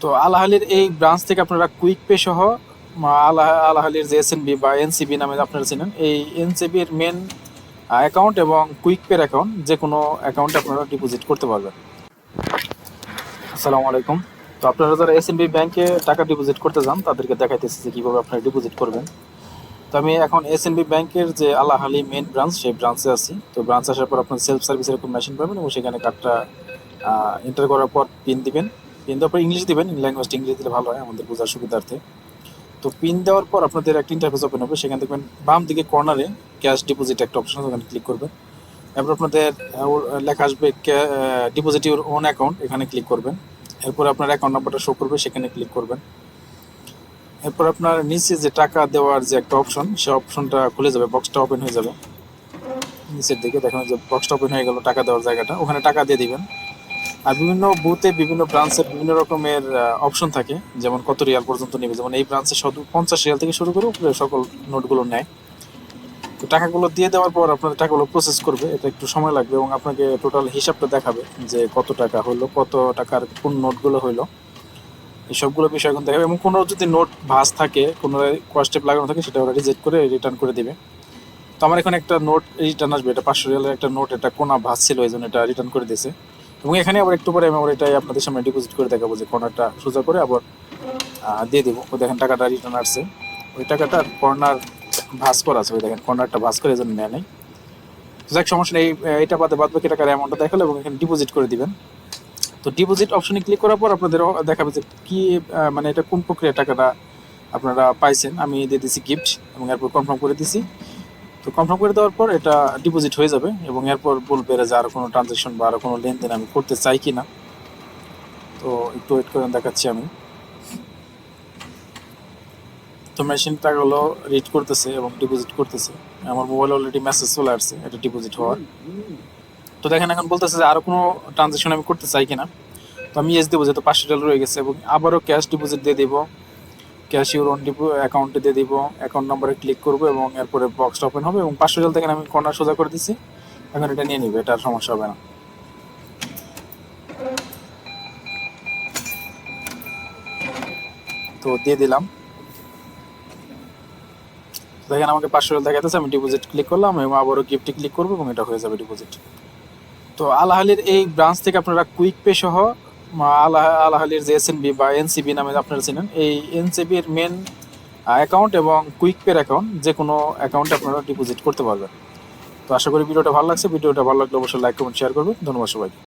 তো আলাহালির এই ব্রাঞ্চ থেকে আপনারা কুইক পে সহ আলাহালির যে এসএনবি বা এনসিবি নামে আপনারা চিনেন, এই এনসিবির মেন অ্যাকাউন্ট এবং কুইক পের অ্যাকাউন্ট যে কোনো অ্যাকাউন্টে আপনারা ডিপোজিট করতে পারবেন। আসসালামু আলাইকুম। তো আপনারা যারা এসএনবি ব্যাংকে টাকা ডিপোজিট করতে চান তাদেরকে দেখাইতেছি যে কীভাবে আপনারা ডিপোজিট করবেন। তো আমি এখন এসএনবি ব্যাংকের যে আলাহালি মেন ব্রাঞ্চ সেই ব্রাঞ্চে আছি। তো ব্রাঞ্চ আসার পর আপনার সেলফ সার্ভিসের একটা মেশিন পাবেন এবং সেখানে কার্ডটা এন্টার করার পর পিন দিবেন। পিন দেওয়ার পর ইংলিশ দিবেন, ল্যাঙ্গুয়েজটা ইংলিশ দিলে ভালো হয় আমাদের বোঝার সুবিধার্থে। তো পিন দেওয়ার পর আপনাদের একটা ইন্টারফেস ওপেন হবে, সেখানে দেখবেন বাম দিকে কর্নারে ক্যাশ ডিপোজিট একটা অপশন, ওখানে ক্লিক করবেন। এরপর আপনাদের লেখা আসবে ডিপোজিট ইউর ওন অ্যাকাউন্ট, এখানে ক্লিক করবেন। এরপর আপনার অ্যাকাউন্ট নাম্বারটা শো করবে, সেখানে ক্লিক করবেন। এরপর আপনার নিচে যে টাকা দেওয়ার যে একটা অপশন, সেই অপশনটা খুলে যাবে, বক্সটা ওপেন হয়ে যাবে। নিচের দিকে দেখেন যে বক্সটা ওপেন হয়ে গেল, টাকা দেওয়ার জায়গাটা, ওখানে টাকা দিয়ে দিবেন। আর বিভিন্ন বুথে বিভিন্ন ব্রাঞ্চের বিভিন্ন রকমের অপশন থাকে, যেমন কত রিয়াল পর্যন্ত নেবে। যেমন এই ব্রাঞ্চে শুধু 50 রিয়াল থেকে শুরু করে উপরে সকল নোটগুলো নেয়। তো টাকাগুলো দিয়ে দেওয়ার পর আপনাদের টাকাগুলো প্রসেস করবে, এটা একটু সময় লাগবে এবং আপনাকে টোটাল হিসাবটা দেখাবে যে কত টাকা হলো, কত টাকার কোন নোটগুলো হইলো, এই সবগুলো বিষয় এখন দেখাবে। এবং কোনো যদি নোট ভাঁজ থাকে, কোনো কস্টেপ লাগানো থাকে, সেটা ওরা রিজেক্ট করে রিটার্ন করে দিবে। তো আমার এখানে একটা নোট রিটার্ন আসবে, এটা 500 রিয়ালের একটা নোট, এটা কোনা ভাঁজ ছিল, এই জন্য এটা রিটার্ন করে দিয়েছে। এবং এখানে আবার একটু পরে আমি আবার এটাই আপনাদের সামনে ডিপোজিট করে দেখাবো, যে কর্নারটা সোজা করে আবার দিয়ে দেবো। ওই দেখেন টাকাটা রিটার্ন আসছে, ওই টাকাটা কর্নার ভাঁজ করা আছে, ওই দেখেন কর্নারটা ভাঁজ করে এই জন্য নেয় নাই। তো যাক, সমস্যা নেই, এইটা বাদে বাদ বাকি টাকার অ্যামাউন্টটা দেখালো এবং এখানে ডিপোজিট করে দিবেন। তো ডিপোজিট অপশনে ক্লিক করার পর আপনাদের দেখাবে যে কি মানে এটা কোন প্রক্রিয়া টাকাটা আপনারা পাইছেন। আমি দিয়ে দিচ্ছি গিফট এবং এরপর কনফার্ম করে দিছি। তো কনফার্ম করে দেওয়ার পর এটা ডিপোজিট হয়ে যাবে এবং এরপর বলবে যে আরও কোনো ট্রানজ্যাকশন বা আরও কোনো লেনদেন আমি করতে চাই কি না। তো একটু ওয়েট করে দেখাচ্ছি আমি। তো মেশিন টাকাগুলো রিড করতেছে এবং ডিপোজিট করতেছে। আমার মোবাইল অলরেডি মেসেজ চলে আসছে এটা ডিপোজিট হওয়ার। তো দেখেন এখন বলতেছে যে আরও কোনো ট্রানজ্যাকশন আমি করতে চাই কিনা। তো আমি ইয়েস দেবো, যেহেতু 500 ডলার রয়ে গেছে, এবং আবারও ক্যাশ ডিপোজিট দিয়ে দিব, ক্যাশ ইউর অন অ্যাকাউন্টে দিয়ে দিব, অ্যাকাউন্ট নাম্বারে ক্লিক করবো এবং এরপরে বক্সটা ওপেন হবে এবং 500 ডলার থেকে আমি কর্নার সোজা করে দিচ্ছি। এখন এটা নিয়ে নিবে, এটা আর সমস্যা হবে না। তো দিয়ে দিলাম। দেখেন আমাকে 500 ডলার দেখাতেছে, আমি ডিপোজিট ক্লিক করলাম এবং আবারও গিফটে ক্লিক করবো এবং এটা হয়ে যাবে ডিপোজিট। তো আলাহালির এই ব্রাঞ্চ থেকে আপনারা কুইক পে সহ আলাহালির যে এসএনবি বা এনসিবি নামে আপনারা চিনেন, এই এনসিবির মেন অ্যাকাউন্ট এবং কুইক পের অ্যাকাউন্ট যে কোনো অ্যাকাউন্টে আপনারা ডিপোজিট করতে পারবেন। তো আশা করি ভিডিওটা ভালো লাগছে। ভিডিওটা ভালো লাগলে অবশ্যই লাইক কমেন্ট শেয়ার করবেন। ধন্যবাদ সবাইকে।